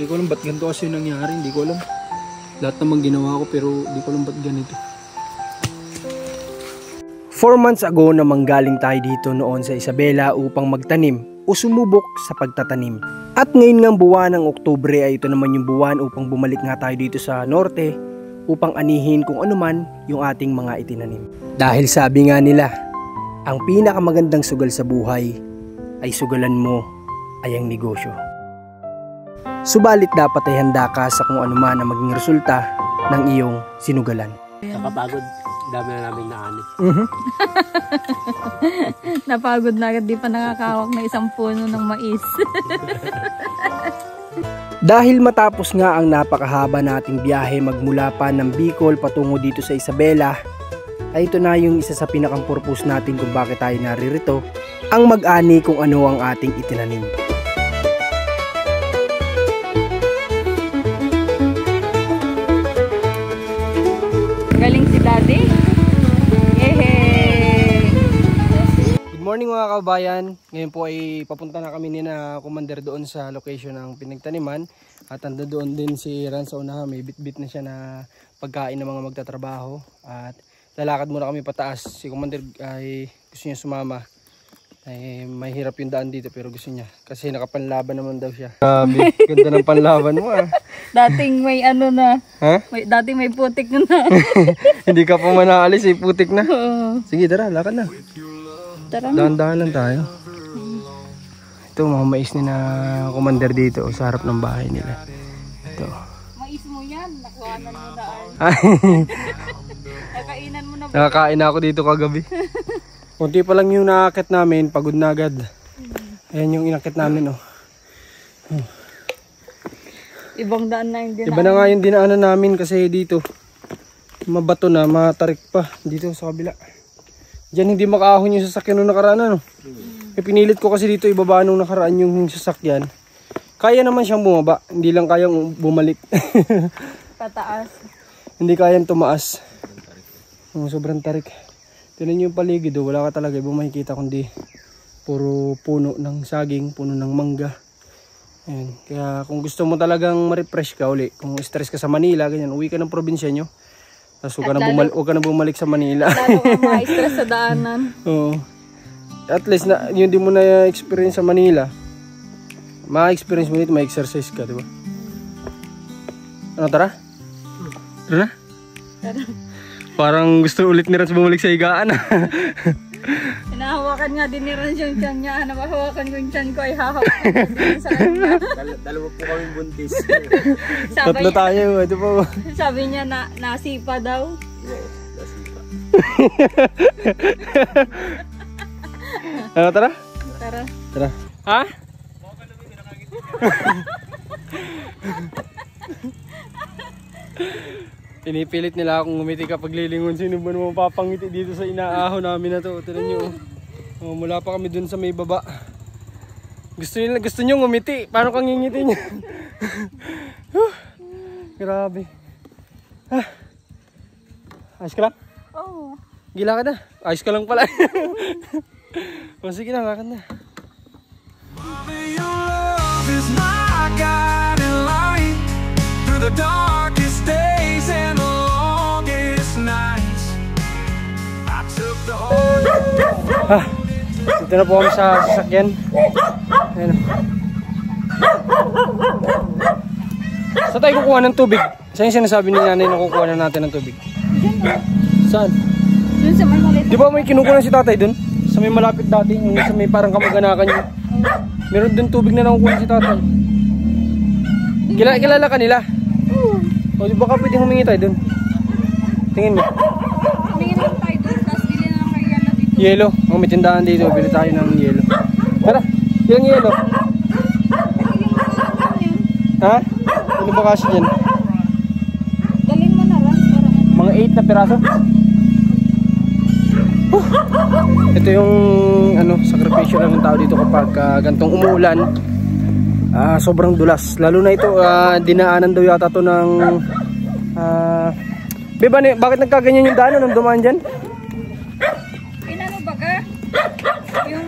ko alam ba't ganito kasi yung nangyari. Hindi ko alam. Lahat naman ginawa ko pero hindi ko alam ba't ganito. 4 months ago na manggaling tayo dito noon sa Isabela upang magtanim o sumubok sa pagtatanim. At ngayon ngang buwan ng Oktubre ay ito naman yung buwan upang bumalik nga tayo dito sa norte upang anihin kung ano man yung ating mga itinanim. Dahil sabi nga nila, ang pinakamagandang sugal sa buhay ay sugalan mo ay ang negosyo. Subalit dapat ay handa ka sa kung ano man ang maging resulta ng iyong sinugalan. Nakapagod. Dami na namin naani. Napagod na agad, di pa nakakawak na isang puno ng mais. Dahil matapos nga ang napakahaba nating biyahe magmula pa ng Bicol patungo dito sa Isabela, ay ito na yung isa sa pinakang purpose natin kung bakit tayo naririto, ang mag-ani kung ano ang ating itinanim. Galing si Daddy. Yehey! Good morning mga kabayan. Ngayon po ay papunta na kami ni na Commander doon sa location ng pinagtaniman. At ando doon din si Ran sa unahan. May bit-bit na siya na pagkain ng mga magtatrabaho. At lalakad muna kami pataas. Si Commander ay gusto niya sumama. Ay may hirap yung daan dito pero gusto niya. Kasi nakapanlaban naman daw siya. Grabe, ganda ng panlaban mo ah. Dating may ano na. Ha? Dating may putik na. Hindi ka pa manaalis eh, putik na. Oo. Sige tara, lakad na. Tara na. Dahan-dahan lang tayo. Ito mga mais ni na Commander dito sa harap ng bahay nila. Ito. Mais mo yan. Nakuhanan mo na. Nakainan mo na ba? Nakakain na ako dito kagabi. Kunti pa lang yung naakit namin, pagod na agad. Ayan yung inakit namin oh. Ibang daan na yung dinaan. Iba na nga yung dinaanan namin kasi dito mabato na, matarik pa dito sa kabila. Diyan hindi makaahon yung sasakyan nung nakaraan ano. Pinilit ko kasi dito ibaba nung nakaraan yung sasakyan. Kaya naman siyang bumaba, hindi lang kayang bumalik. Pataas. Hindi kayang tumaas. Sobrang tarik. Tignan nyo yung paligid, wala ka talaga ibang makikita kundi puro puno ng saging, puno ng mangga. Ayan. Kaya kung gusto mo talagang ma-refresh ka uli, kung stress ka sa Manila, ganyan, uwi ka ng probinsya nyo. Tapos huwag ka na bumalik sa Manila. Lalo ka ma-stress sa daanan. Oo. At least na, yun di mo na experience sa Manila. Ma-experience mo dito, ma-exercise ka, diba? Ano, tara? Tara na? Tara. Parang gusto ulit ni Rans bumalik sa higaan. Hinahawakan nga din ni Rans yung tiyan niya. Napahawakan ko yung tiyan ko ay hahawakan din sa kanya. Dalawa po kami buntis. Tatlo tayo, ito po. Sabi niya na nasipa daw. Nasipa. Ano, tara? Tara. Tara. Ha? Pinipilit nila akong ngumiti kapag lilingon. Sino ba naman papangiti dito sa inaaho namin na to? Tignan nyo. Oh, mula pa kami dun sa may baba. Gusto nyo ngumiti. Paano kang ngingiti nyo? Grabe. Ayos ka lang? Oo. Gila ka na. Ayos ka lang pala. O sige na, lakad na. The darkest days and the longest nights I took the whole dito na po kami sa sasakyan. Ayan. Saan tayo kukuha ng tubig? Saan yung sinasabi ni nanay na kukuha na natin ng tubig? Saan? Doon sa may maliit. Di ba may kinukuha si tatay dun? Sa may malapit dati, yung sa may parang kamag-anakan nyo. Meron dun tubig na nakukuha si tatay. Kilala ka nila? O di baka pwedeng humingi tayo dun. Tingin mo. Humingi lang tayo doon. Tapos bili na lang kayo na dito. Yelo. Ang may tindahan dito. Bili tayo ng yelo. Tara. Ilang yelo? Ha? Ano ba kasi dyan? Galing mo na Rans. Mga 8 na piraso. Ito yung sakripisyo ng tao dito kapag gantong umuulan. Sobrang dulas. Lalo na ito, dinaanan daw yata to ng Beba, bakit nagkaganyan yung daanan nung dumaan dyan? Inano baga? Yung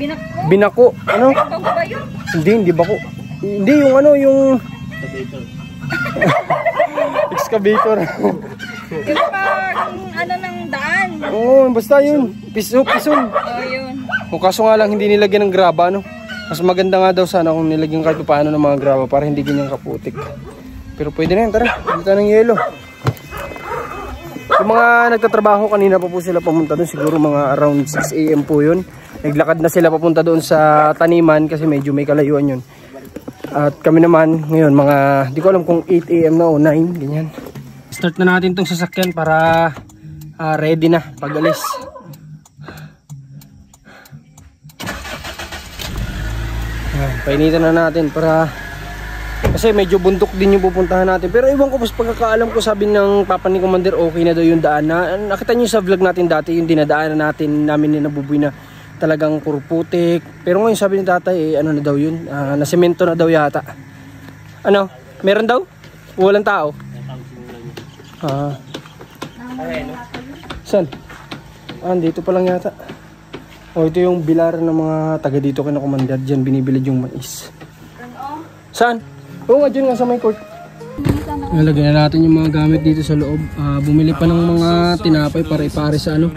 binako? Binako. Ano? Bago ba yun? Hindi bako. Hindi, yung ano, yung excavator. Yung pang ano ng daan. Oo, basta yun. Pison. Oh, yun. O kaso nga lang hindi nilagyan ng graba, no? Mas maganda nga daw sana kung nilagyan kahit paano ng mga graba para hindi ganyan kaputik. Pero pwede na yan, tara. Dito ng yelo. Yung mga nagtatrabaho kanina pa po sila pamunta doon. Siguro mga around 6 AM po yun. Naglakad na sila papunta doon sa taniman kasi medyo may kalayuan yun. At kami naman ngayon mga, di ko alam kung 8 AM na o 9, ganyan. Start na natin tong sasakyan para ready na pag-alis. Painitan na natin para kasi medyo bundok din yung pupuntahan natin. Pero iwan ko, pas pagkakaalam ko sabi ng papa ni Commander okay na daw yung daan na nakita nyo sa vlog natin dati yung dinadaanan natin namin ni Nabuboy na talagang puro putik. Pero ngayon sabi ni tatay ano na daw yun, na semento na daw yata. Ano? Meron daw? Walang tao? Saan? Dito pa lang yata. Ito yung bilaran ng mga taga dito kay na Commander. Diyan binibilad yung mais. Saan? Oo nga, dyan nga sa may court. Nalagyan na natin yung mga gamit dito sa loob. Bumili pa ng mga tinapay para ipare sa ano?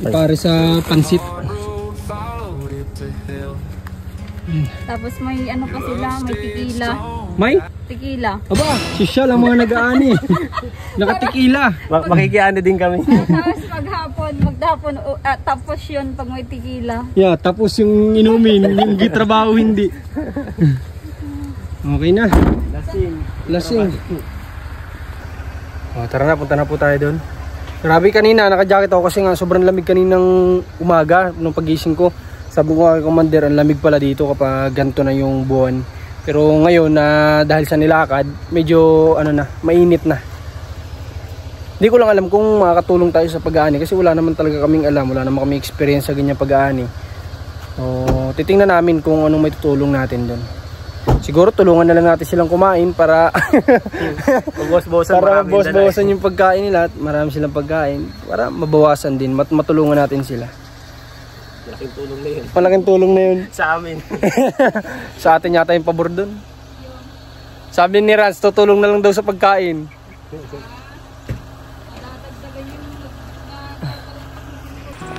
Ipare sa pansit. Tapos may ano pa sila, may tequila. May? Tequila. Aba, sosyal ang mga nag-aani. Nakatikila. Makikiani din kami. Tapos maghapon, tapos yun pag may tequila. Yeah, tapos yung inumin, yung gitrabaho hindi. Okay na. Lasing. Tara na, punta na po tayo doon. Grabe kanina, naka-jacket ako kasi nga sobrang lamig kaninang umaga nung pagising ko. Sabi ko kay Commander, ang lamig pala dito kapag ganito na yung buwan. Pero ngayon na dahil sa nilakad, medyo ano na, mainit na. Hindi ko lang alam kung makakatulong tayo sa pag-aani kasi wala naman talaga kaming alam, wala naman kaming experience sa ganyan pag-aani. So, titingnan namin kung anong may tutulong natin doon. Siguro tulungan na lang natin silang kumain para boss-bossan yung pagkain nila at marami silang pagkain para mabawasan din, matulungan natin sila. Malaking tulong na yun. Malaking tulong na yun. Sa amin. Sa atin yata yung pabor doon. Sabi ni Rans, tutulong na lang daw sa pagkain.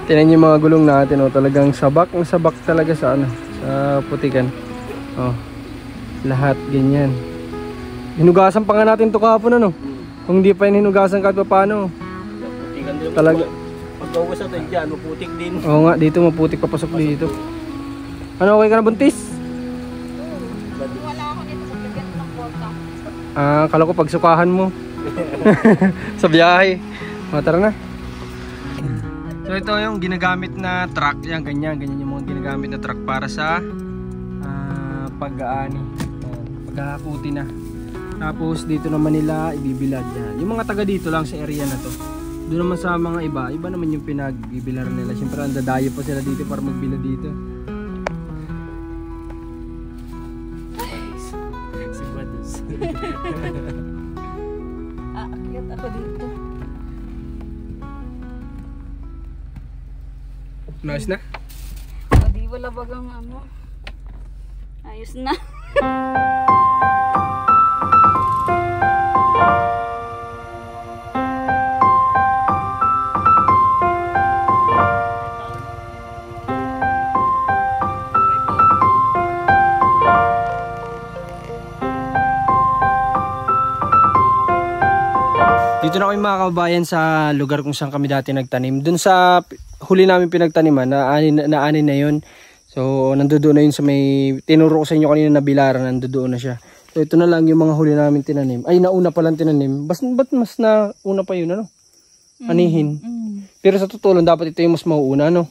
Tingnan yung mga gulong natin, oh, talagang sabak talaga sa ano, sa putikan. Oh. Lahat ganyan. Hinugasan pa nga natin to kahapon ano. Kung hindi pa hinugasan kahit pa paano. Putikan din. Talaga. Pag-uwas natin dyan, maputik din. Oo nga, dito maputik papasok dito. Ano, okay ka na buntis? Wala ako dito sa bigyan ng porta. Kala ko pagsukahan mo. Sa biyahe. Tara na. So ito yung ginagamit na truck. Yan, ganyan yung mga ginagamit na truck para sa pag-aani. Paghahakuti na. Tapos dito naman nila ibibilad yan. Yung mga taga dito lang sa area na to. Doon naman sa mga iba naman yung pinagbibilar nila. Siyempre ang dadayo pa sila dito para magbilad dito. Akyat ako dito. Nice na? Di wala bagang ano. Ayos na. Dito na kami mga kababayan sa lugar kung saan kami dati nagtanim. Doon sa huli namin pinagtaniman, naanin na yun. So, nandoon na yun sa may, tinuro ko sa inyo kanina na bilaran, nandoon na siya. So, ito na lang yung mga huli namin tinanim. Ay, nauna pa lang tinanim. Ba't mas nauna pa yun, ano? Anihin. Pero sa totoo lang, dapat ito yung mas mauuna, no?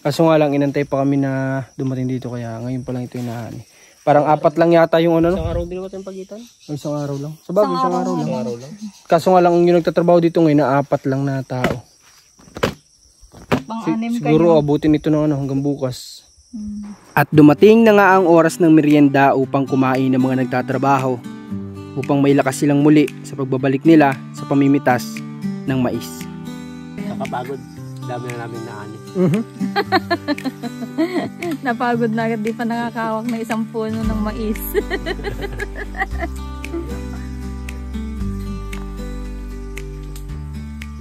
Kaso nga lang, inantay pa kami na dumating dito, kaya ngayon pa lang ito yung naani. Parang 4 lang yata yung ano, no? Isang araw din naman tayong pagitan. Ay, isang araw lang. Sa bagay, isang araw lang. Kaso nga lang, yung nagtatrabaho dito ngayon, na 4 lang na tao. Pang-anim kayo. Siguro abutin ito ng ano, hanggang bukas. At dumating na nga ang oras ng merienda upang kumain ng mga nagtatrabaho upang mailakas silang muli sa pagbabalik nila sa pamimitas ng mais. Nakapagod. Dami na namin naani. Napagod na agad, di pa nakakawak na isang puno ng mais.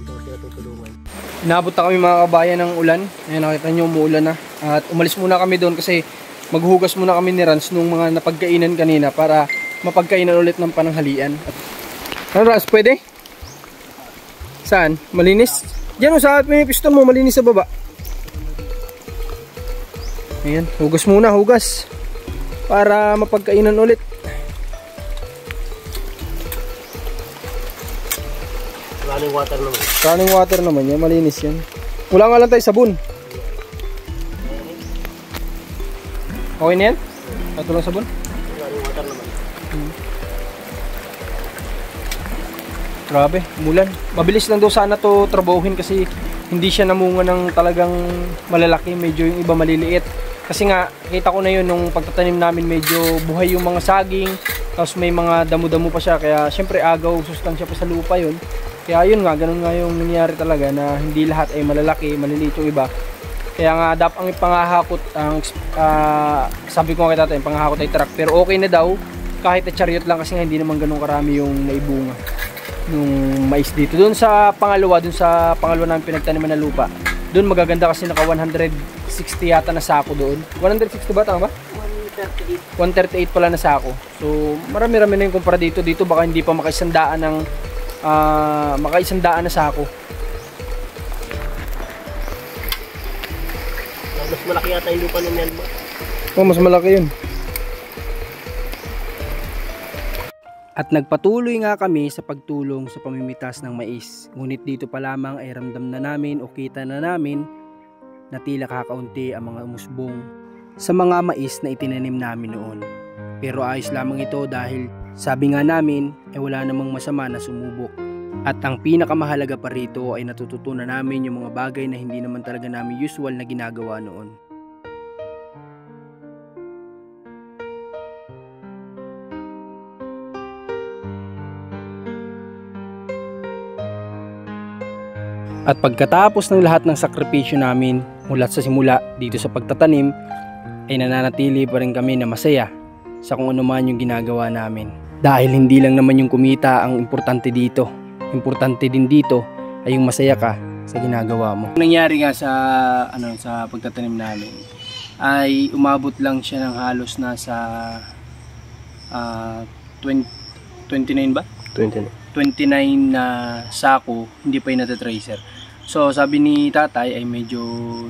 Ito ko sila tutulungan. Inabot na kami mga kabayan ng ulan. Ayan, nakita nyo, umuulan na. At umalis muna kami doon kasi maghugas muna kami ni Rans nung mga napagkainan kanina para mapagkainan ulit ng pananghalian. Ano Rans, pwede? Saan? Malinis? Diyan o, sa may piston mo, malinis sa baba. Ayan, hugas muna, hugas. Para mapagkainan ulit. Running water naman. Running water naman yan, malinis yan. Wala nga lang tayo sabon. Okay na yan? Ito lang sabon? Running water naman. Grabe, umulan. Mabilis lang daw sana to trabahuhin kasi hindi siya namunga ng talagang malalaki. Medyo yung iba maliliit. Kasi nga, kita ko na yun nung pagtatanim namin medyo buhay yung mga saging. Tapos may mga damo-damo pa siya. Kaya syempre agaw, sustansya pa sa lupa yun. Kaya yun nga, ganun nga yung nangyari talaga na hindi lahat ay malalaki, maliliit yung iba. Kaya nga, ang pangahakot, sabi ko nga kay tatay, ang pangahakot ay truck. Pero okay na daw, kahit na chariot lang kasi nga hindi naman ganun karami yung naibunga nung mais dito. Doon sa pangalawa namin pinagtaniman na lupa. Doon magaganda kasi naka 160 yata na sako doon. 160 ba? Tama ba? 138 pala na sako. So, marami-rami na yung kumpara dito. Dito baka hindi pa makaisandaan na sako. Mas malaki yata yung lupa ni Melma. Oh, mas malaki yun. At nagpatuloy nga kami sa pagtulong sa pamimitas ng mais. Ngunit dito pa lamang ay ramdam na namin o kita na namin na tila kakaunti ang mga umusbong sa mga mais na itinanim namin noon. Pero ayos lamang ito dahil sabi nga namin ay wala namang masama na sumubok. At ang pinakamahalaga pa rito ay natututunan namin yung mga bagay na hindi naman talaga namin usual na ginagawa noon. At pagkatapos ng lahat ng sakripisyo namin mula sa simula dito sa pagtatanim, ay nananatili pa rin kami na masaya sa kung ano man yung ginagawa namin. Dahil hindi lang naman yung kumita ang importante dito. Importante din dito ay yung masaya ka sa ginagawa mo. Nangyari nga sa pagtatanim namin ay umabot lang siya ng halos nasa 29 ba? 29. 29 na sako, hindi pa yung natatracer. So sabi ni tatay ay medyo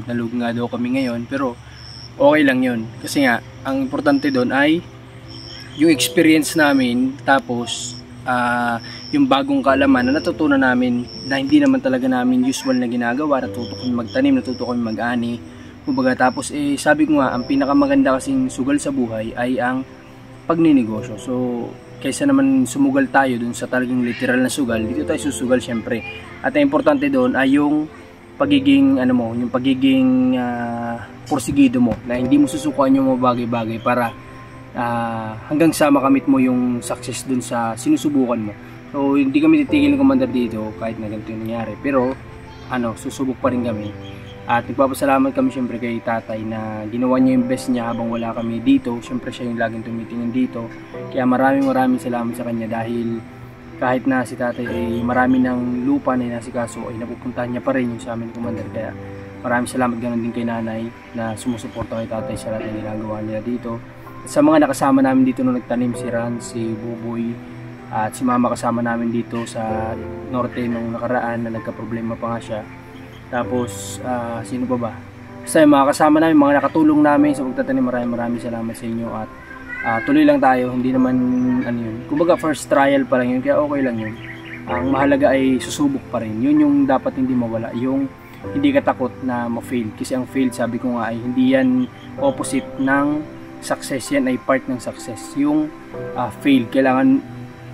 nalug nga daw kami ngayon, pero okay lang yun. Kasi nga, ang importante doon ay yung experience namin, tapos yung bagong kaalaman na natutunan namin na hindi naman talaga namin usual na ginagawa. Natuto kami magtanim, natuto kami mag-ani. Kumbaga, tapos sabi ko nga, ang pinakamaganda kasing sugal sa buhay ay ang pagninegosyo. So kaysa naman sumugal tayo dun sa talagang literal na sugal, dito tayo susugal syempre. At ang importante doon ay yung pagiging yung pagiging porsigido mo, na hindi mo susukuan yung mga bagay-bagay para hanggang sa makamit mo yung success dun sa sinusubukan mo. So hindi kami titigil ng commander dito kahit na ganito yung nangyari, pero susubok pa rin kami. At nagpapasalamat kami syempre kay tatay na ginawa niya yung best niya habang wala kami dito. Syempre siya yung laging tumitingin dito. Kaya maraming salamat sa kanya, dahil kahit na si tatay ay marami ng lupa na inasikaso, ay napupuntahan niya pa rin yung sa amin commander. Kaya maraming salamat ganun din kay nanay na sumusuporta kay tatay sa lahat ng ginagawa nila dito. At sa mga nakasama namin dito nung nagtanim, si Ran, si Buboy, at si mama kasama namin dito sa norte nung nakaraan na nagka-problema pa nga siya. Tapos sino pa ba? Basta yung mga kasama namin, mga nakatulong namin sa pagtatanim, maraming salamat sa inyo. At tuloy lang tayo, hindi naman yun. Kumbaga first trial pa lang yun, kaya okay lang yun. Ang mahalaga ay susubok pa rin. Yun yung dapat hindi mawala, yung hindi ka takot na ma-fail. Kasi ang fail, sabi ko nga, ay hindi yan opposite ng success, yan ay part ng success. Yung fail, kailangan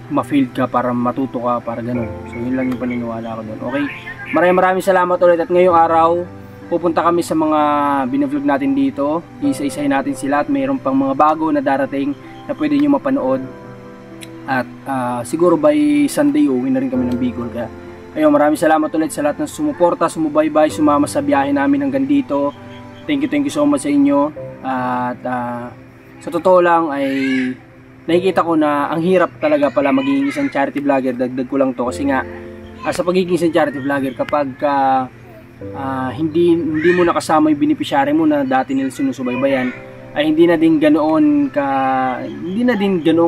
ma-fail ka para matuto ka, para ganun. So yun lang yung paniniwala ko doon. Okay, maraming salamat ulit. At ngayong araw, pupunta kami sa mga binavlog natin dito. Isa-isahin natin sila at mayroon pang mga bago na darating na pwede nyo mapanood. At siguro by Sunday uwi na rin kami ng Bicol. Kaya ayun, maraming salamat ulit sa lahat ng sumuporta, sumubaybay, sumama sa biyahe namin hanggang dito. thank you so much sa inyo. At sa totoo lang ay nakikita ko na ang hirap talaga pala maging isang charity vlogger. Dagdag ko lang to kasi nga sa pagiging isang charity vlogger, kapag hindi mo nakasama yung beneficiary mo na dati nila sinusubaybayan, ay hindi na din ganoon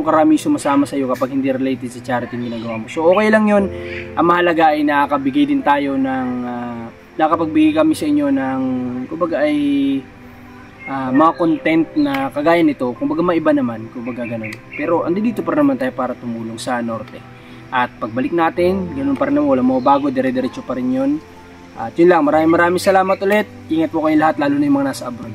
karami sumasama sa iyo kapag hindi related sa charity yung ginagawa mo. So okay lang yun. Ang mahalaga ay nakakabigay din tayo ng nakapagbigay kami sa inyo ng kumbaga ay mga content na kagaya nito, kumbaga maiba naman, kumbaga ganun. Pero andito pa naman tayo para tumulong sa Norte. At pagbalik natin, ganun pa rin naman, wala mo bago, dire-diretso pa rin yun. At yun lang, maraming salamat ulit. Ingat po kayong lahat, lalo na yung mga nasa abroad.